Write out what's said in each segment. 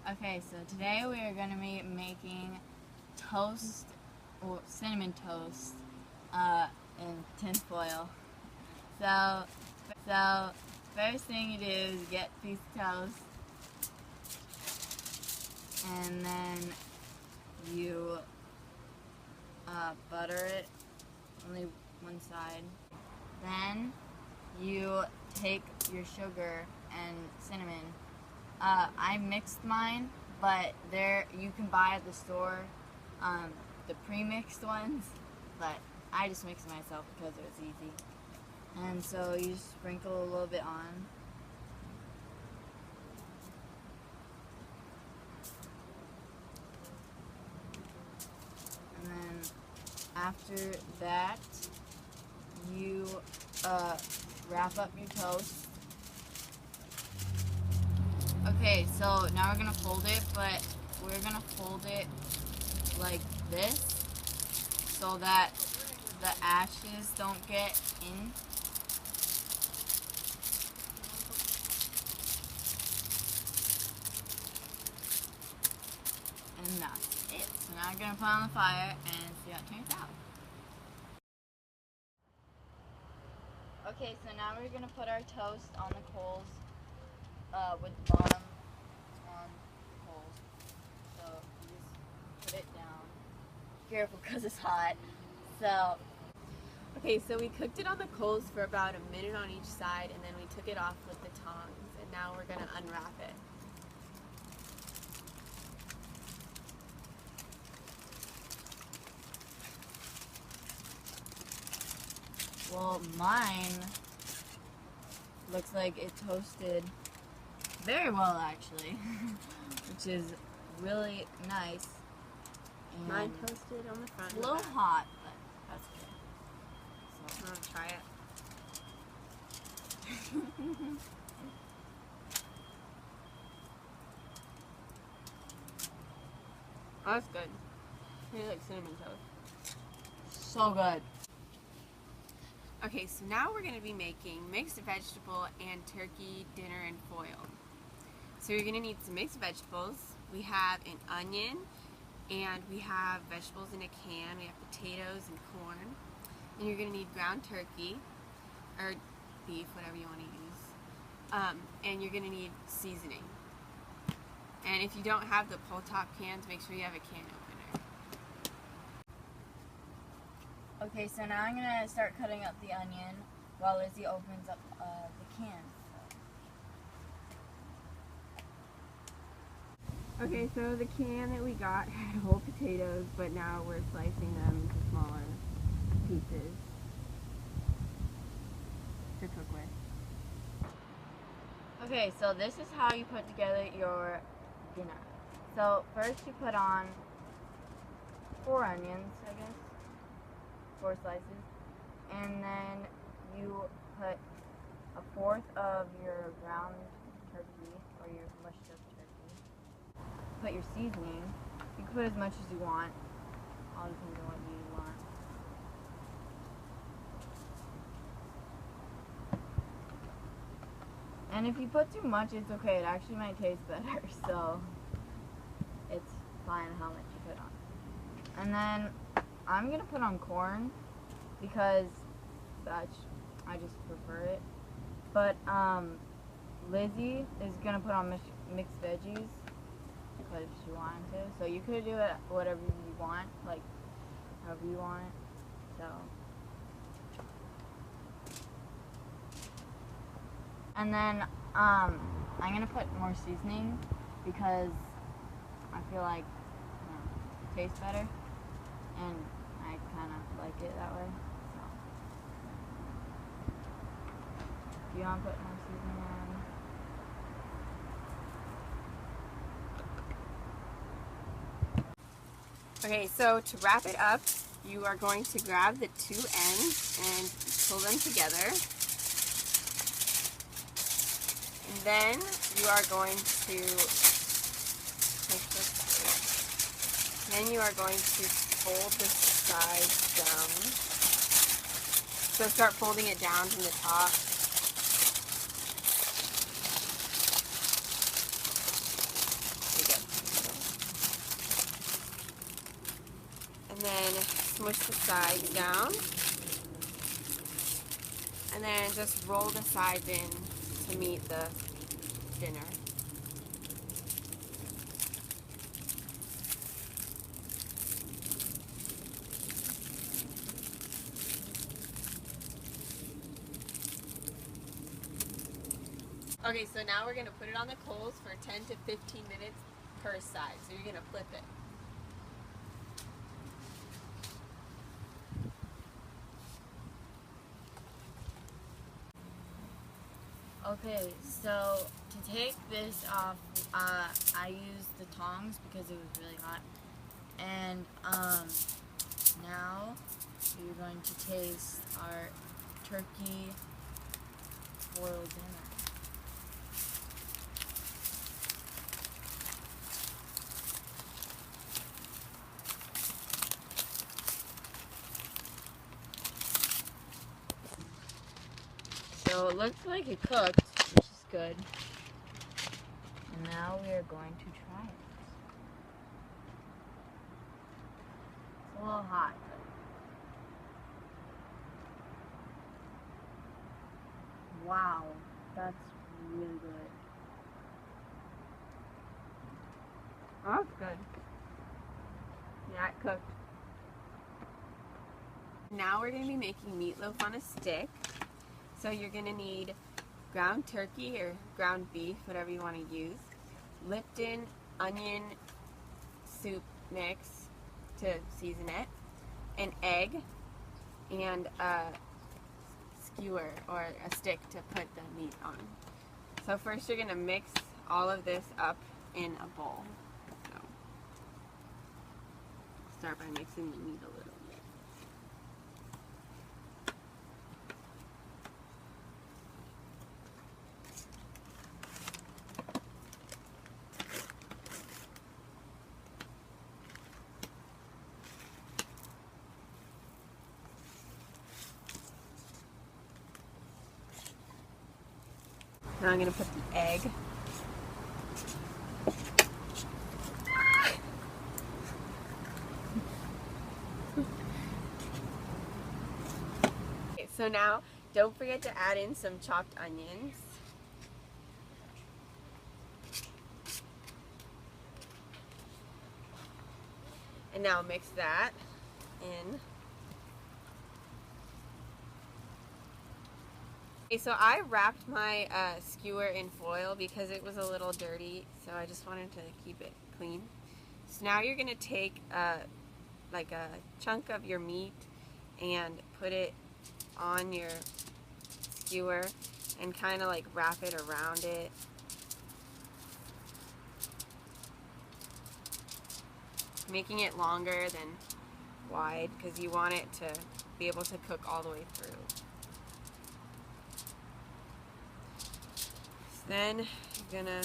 Okay, so today we are going to be making toast, or cinnamon toast, in tin foil. So, so first thing you do is get a piece of toast, and then you butter it, only one side. Then you take your sugar and cinnamon. I mixed mine, but you can buy at the store the pre-mixed ones, but I just mixed myself because it was easy. And so you just sprinkle a little bit on. And then after that, you wrap up your toast. Okay, so now we're gonna fold it, but we're gonna fold it like this so that the ashes don't get in. And that's it. So now we're gonna put it on the fire and see how it turns out. Okay, so now we're gonna put our toast on the coals with the bottom on the coals. So you just put it down. Careful because it's hot. So Okay, so we cooked it on the coals for about a minute on each side, and then we took it off with the tongs, and now we're going to unwrap it. well, mine looks like it toasted very well actually, which is really nice. And Mine toasted on the front. a little hot, but that's good. You want to try it? Oh, that's good. Tastes like cinnamon toast. So good. Okay, so now we're going to be making mixed vegetable and turkey dinner in foil. So you're going to need some mixed vegetables. We have an onion, and we have vegetables in a can. We have potatoes and corn. And you're going to need ground turkey, or beef, whatever you want to use. And you're going to need seasoning. And if you don't have the pull top cans, make sure you have a can opener. Okay, so now I'm gonna start cutting up the onion while Lizzie opens up the can. Okay, so the can that we got had whole potatoes, but now we're slicing them into smaller pieces to cook with. Okay, so this is how you put together your dinner. So first you put on 4 onions, I guess, 4 slices, and then you put 1/4 of your ground turkey or your mushed up turkey. Put your seasoning. You can put as much as you want. All depends on what you want. And if you put too much, it's okay. It actually might taste better, so it's fine how much you put on. And then I'm gonna put on corn because I just prefer it. But Lizzie is gonna put on mixed veggies because she wanted to. So you could do it whatever you want, like however you want it. So. And then I'm gonna put more seasoning because I feel like it tastes better, and I kind of like it that way. So do you want to put more seasoning on? Okay, so to wrap it up, you are going to grab the 2 ends and pull them together. And then you are going to take this. Then you are going to fold the sides down. So start folding it down from the top. There you go. then smush the sides down. And then just roll the sides in to meet the dinner. Okay, so now we're going to put it on the coals for 10 to 15 minutes per side. So you're going to flip it. Okay, so to take this off, I used the tongs because it was really hot. And now we're going to taste our turkey foil dinner. So it looks like it cooked, which is good. And now we are going to try it. It's a little hot. Wow, that's really good. Oh, that's good. Yeah, it cooked. Now we're going to be making meatloaf on a stick. So you're going to need ground turkey or ground beef, whatever you want to use, Lipton onion soup mix to season it, an egg, and a skewer or a stick to put the meat on. So first you're going to mix all of this up in a bowl. So start by mixing the meat a little bit. Now I'm going to put the egg. Okay, so now don't forget to add in some chopped onions. And now mix that in. Okay, so I wrapped my skewer in foil because it was a little dirty, so I just wanted to keep it clean. So now you're going to take like a chunk of your meat and put it on your skewer and kind of like wrap it around it. Making it longer than wide because you want it to be able to cook all the way through. Then you're gonna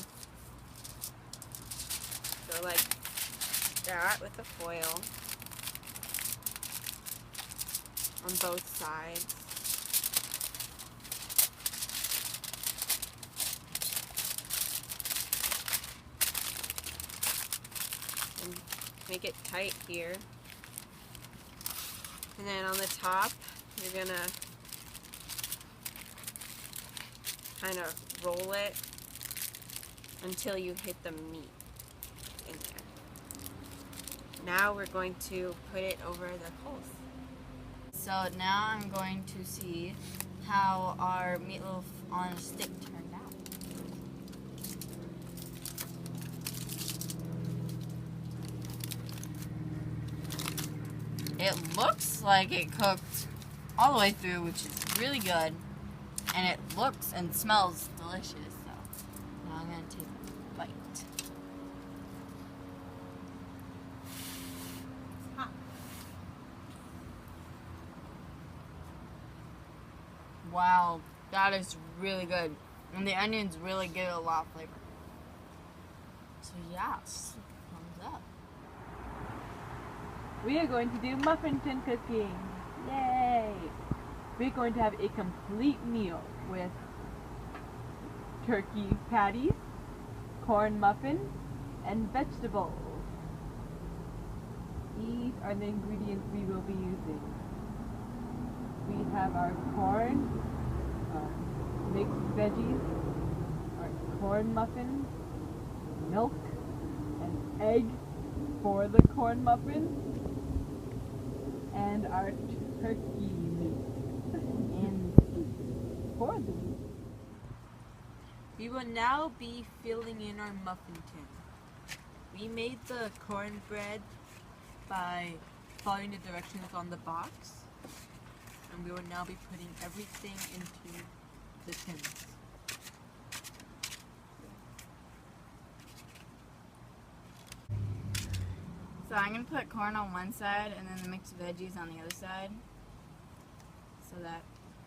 go like that with the foil on both sides. And make it tight here. And then on the top, you're gonna kind of roll it until you hit the meat in there. Now we're going to put it over the coals. So now I'm going to see how our meatloaf on a stick turned out. It looks like it cooked all the way through, which is really good. And it looks and smells delicious, so now I'm going to take a bite. Hot. Wow, that is really good. And the onions really give it a lot of flavor. So yes, thumbs up. We are going to do muffin tin cooking. Yay! We're going to have a complete meal with turkey patties, corn muffins, and vegetables. these are the ingredients we will be using. We have our corn, mixed veggies, our corn muffins, milk, and egg for the corn muffins, and our turkey meat and for the meat. We will now be filling in our muffin tin. We made the cornbread by following the directions on the box, and we will now be putting everything into the tins. So I'm going to put corn on one side and then the mixed veggies on the other side so that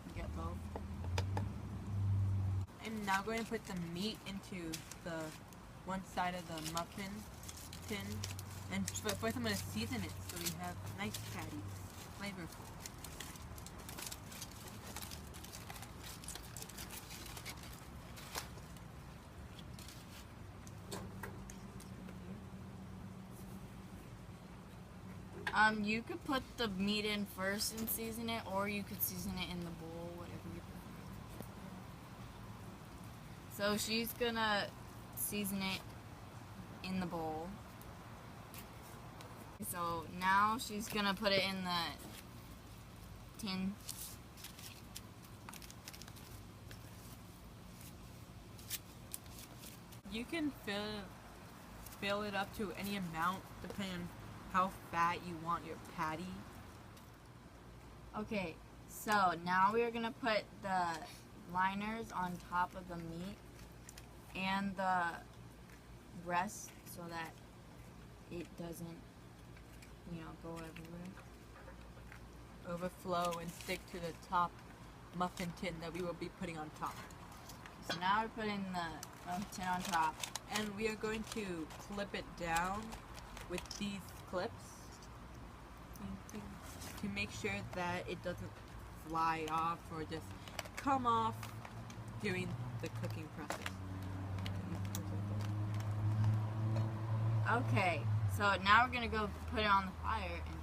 we get both. I'm now going to put the meat into the one side of the muffin tin, and first I'm going to season it so we have nice patties, flavorful. You could put the meat in first and season it, or you could season it in the bowl, whatever you prefer. So she's gonna season it in the bowl. So now she's gonna put it in the tin. You can fill it up to any amount depending on how fat you want your patty. Okay, so now we are gonna put the liners on top of the meat and the rest so that it doesn't, go everywhere. Overflow and stick to the top muffin tin that we will be putting on top. So now we're putting the tin on top. And we are going to clip it down with these clips to make sure that it doesn't fly off or just come off during the cooking process. Okay, so now we're gonna go put it on the fire and